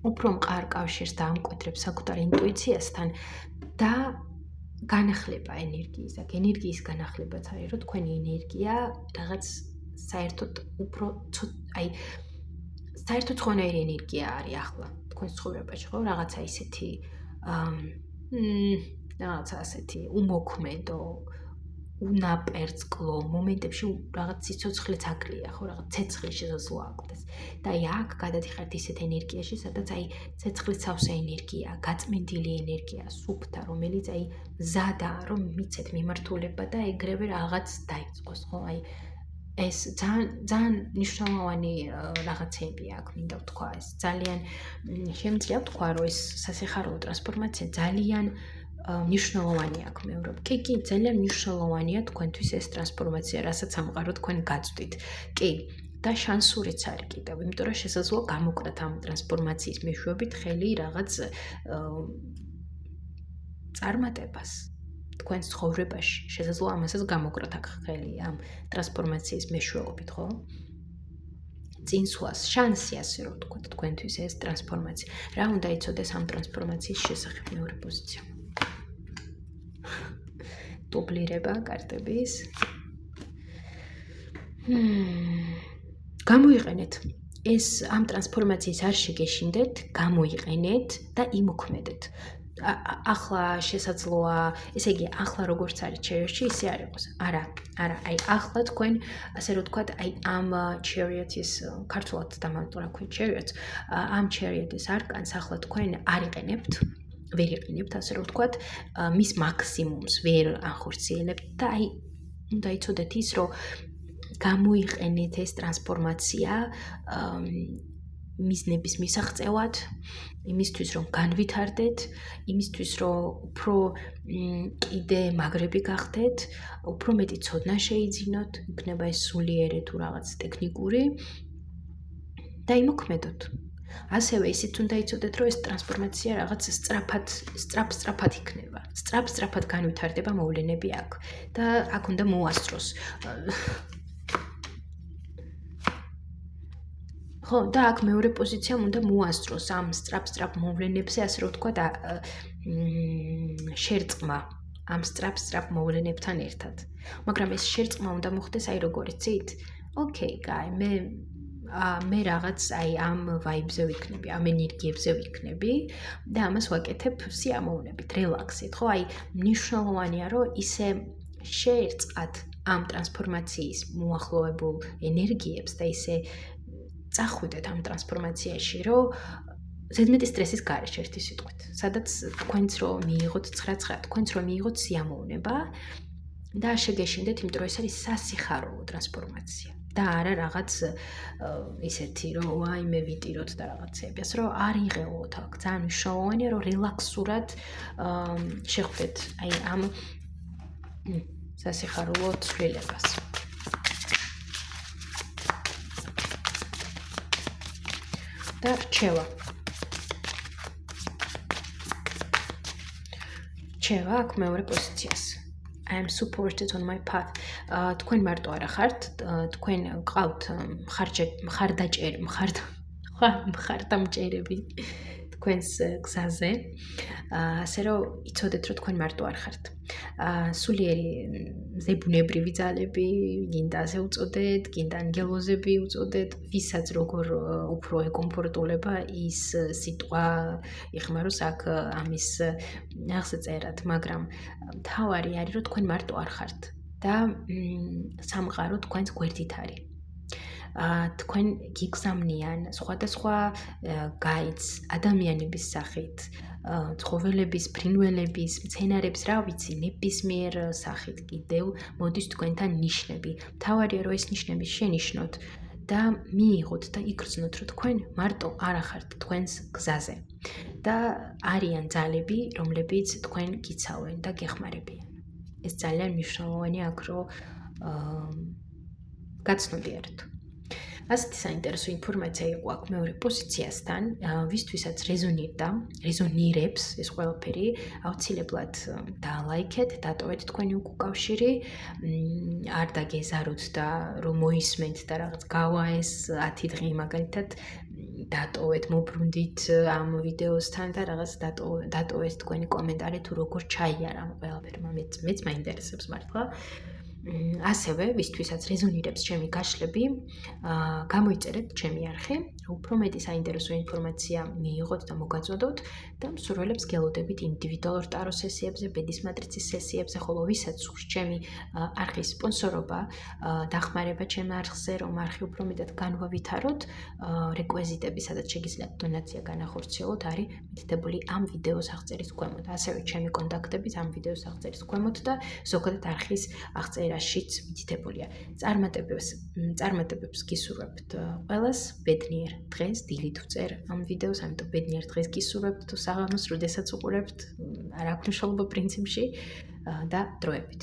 Speaker 1: უფრო მყარ კავშირს დაამკვეთრებს საკუთარ ინტუიციასთან და განახლება ენერგიის. აქ ენერგიის განახლებაც არის, რომ თქვენი ენერგია რაღაც საერთოდ უფრო საერთოდ სხვანაირი ენერგია არის ახლა თქვენს ცხოვრებაში, ხო? რაღაცა ისეთი რაღაცა ასეთი უმოქმედო, უნაპერწკლო მომენტებში რაღაც სიცოცხლეც აკლია, ხო, რაღაც ცეცხლი შესაძლოა აკლდეს. და აქ გადადიხართ ისეთ ენერგიაში, სადაც ცეცხლის სავსე ენერგია, გაწმენდილი ენერგია, სუფთა, რომელიც მზადა, რომ მიცეთ მიმართულება და ეგრევე რაღაც დაიწყოს, ხო? ეს ძალიან მნიშვნელოვანი რაღაცებია აქ მინდა ვთქვა, ეს ძალიან შემიძლია ვთქვა, რომ ეს სასიხარულო ტრანსფორმაცია ძალიან მნიშვნელოვანია აქ მეურვებ. კი, ძალიან მნიშვნელოვანია თქვენთვის ეს ტრანსფორმაცია, რასაც სამყარო თქვენ გაწვდით. კი, და შანსურიც არის კიდევ, იმიტომ რომ შესაძლოა გამოკრათ ამ ტრანსფორმაციის მეშვეობით ხელი რაღაც წარმატებას თქვენს ცხოვრებაში. შესაძლოა ამასაც გამოკრათ აქ ხელი ამ ტრანსფორმაციის მეშვეობით, ხო? წინსვლას შანსი, ასე რომ ვთქვათ, თქვენთვის ეს ტრანსფორმაცია. რა უნდა იცოდეს ამ ტრანსფორმაციის შესახებ მეორე პოზიცია? დუბლირება კარტების. გამოიყენეთ. ეს ამ ტრანსფორმაციის არ შეგეშინდეთ, გამოიყენეთ და იმოქმედეთ. ახლა შესაძლოა, ესე იგი, ახლა როგორც არის ჩერიოტში, ისე არ იყოს. არა, ახლა თქვენ, ასე რომ ვთქვათ, ამ ჩერიოტის ქართულად დამამტვრა ქვენ ჩერიოტს, ამ ჩერიოტის არკანს ახლა თქვენ არ იყენებთ. ვერ იყენებთ, ასე რომ ვთქვათ, მის მაქსიმუმს ვერ ახორციელებთ და უნდა იცოდეთ ის, რომ გამოიყენეთ ეს ტრანსფორმაცია მიზნების მისაღწევად, იმისთვის, რომ განვითარდეთ, იმისთვის, რომ უფრო კიდე მაგრები გახდეთ, უფრო მეტი ცოდნა შეიძინოთ, იქნება ეს სულიერი თუ რაღაც ტექნიკური და იმოქმედოთ. ასევე ისიც უნდა იცოდეთ, რომ ეს ტრანსფორმაცია რაღაც სწრაფ იქნება. სწრაფ განვითარდება მოვლენები აქ და აქ უნდა მოასწროს. ხო, და აქ მეორე პოზიციამ უნდა მოასწროს ამ სწრაფ მოვლენებზე, ასე რომ ვთქვათ, შერწყმა ამ სწრაფ მოვლენებთან ერთად. მაგრამ ეს შერწყმა უნდა მოხდეს როგორ იცით? ოკეი, კაი, მე რაღაც ამ ვაიბზე ვიქნები, ამ ენერგიებზე ვიქნები და ამას ვაკეთებ სიამოვნებით, რელაქსით, ხო? მნიშვნელოვანია, რომ ისე შეერწყათ ამ ტრანსფორმაციის მოახლოებულ ენერგიებს და ისე წახვიდეთ ამ ტრანსფორმაციაში, რომ ზედმეტი სტრესის გარეშე ერთი სიტყვით, სადაც თქვენც რომ მიიღოთ 9-9, თქვენც რომ მიიღოთ სიამოვნება და შეგეშინდეთ, იმიტომ რომ ეს არის სასიხარულო ტრანსფორმაცია. და არა რაღაც ისეთი რომ ვაი მე ვიტიროთ და რაღაცები, ასე რომ არ იღელოთ აქ ძალიან მნიშვნელოვანია რომ რელაქსურად შეხვდეთ აი ამ სასიხარულო ცვლილებას. და რჩევა. რჩევა აქ მეორე პოზიციას. I am supported on my path. თქვენ მარტო არა ხართ, თქვენ გყავთ მხარდამჭერები თქვენს გზაზე. ასე რომ იცოდეთ, რომ თქვენ მარტო არ ხართ. სულიერი ზებუნებრივი ძალები, გინდაზე უწოდეთ, გინდა ანგელოზები უწოდეთ, ვისაც როგორ უფრო ეკომფორტულება ის სიტყვა იხმაროს აქ ამის ახსე წერად, მაგრამ თავარი არის, რომ თქვენ მარტო არ ხართ და სამყარო თქვენს გვერდით არის. თქვენ გიგზავნიან სხვადასხვა გაიდს ადამიანების სახით, ცხოველების, ფრინველების, მცენარების, რა ვიცი, ნებისმიერ სახით კიდევ მოდის თქვენთან ნიშნები. თავარია რომ ეს ნიშნები შენიშნოთ და მიიღოთ და იგრძნოთ, რომ თქვენ მარტო არ ხართ თქვენს გზაზე. და არიან ძალები, რომლებიც თქვენ გიცავენ და გეხმარებიან. ეს ძალიან მნიშვნელოვანია აქ რომ გაცნობიეროთ. ასეთი საინტერესო ინფორმაცია იყო აქ მეორე პოზიციასთან, ვისთვისაც რეზონირებს ეს ყველაფერი, აუცილებლად დალაიქეთ, დატოვეთ თქვენი უკავშირი, არ დაგეზაროთ და რომ მოისმენთ და რაღაც გავა ეს 10 დღე მაგალითად დატოვეთ, მოbrundით ამ ვიდეოსთან და რაღაც დატოვეთ თქვენი კომენტარი თუ როგორ ჩაიარა ამ ყველაფერმა, მეც მაინტერესებს მართლა. ასევე ვისთვისაც რეზონირებს ჩემი გაშლები, გამოიწერეთ ჩემი არხი, უფრო მეტი საინტერესო ინფორმაცია მიიღოთ და მოგაწოდოთ და მსურველებს გელოდებით ინდივიდუალურ ტარო სესიებზე, ბედის მატრიცის სესიებზე, ხოლო ვისაც სურს ჩემი არხის სპონსორობა, დახმარება ჩემ არხზე, რომ არხი უფრო მეტად განვავითაროთ, რეკვიზიტები, სადაც შეგიძლიათ დონაცია განახორციელოთ, არის მითითებული ამ ვიდეოს აღწერის ქვემოთ. ასევე ჩემი კონტაქტებიც ამ ვიდეოს აღწერის ქვემოთ და ზოგადად არხის აღწერაშიც მითითებულია. წარმატებებს გისურვებთ ყველას, ბედნიერ დღეს, დილით ვწერ ამ ვიდეოს, ამიტომ ბედნიერ დღეს გისურვებთ თუ საღამოს, როდესაც უყურებთ, არ აქვს მნიშვნელობა პრინციპში და დროებით.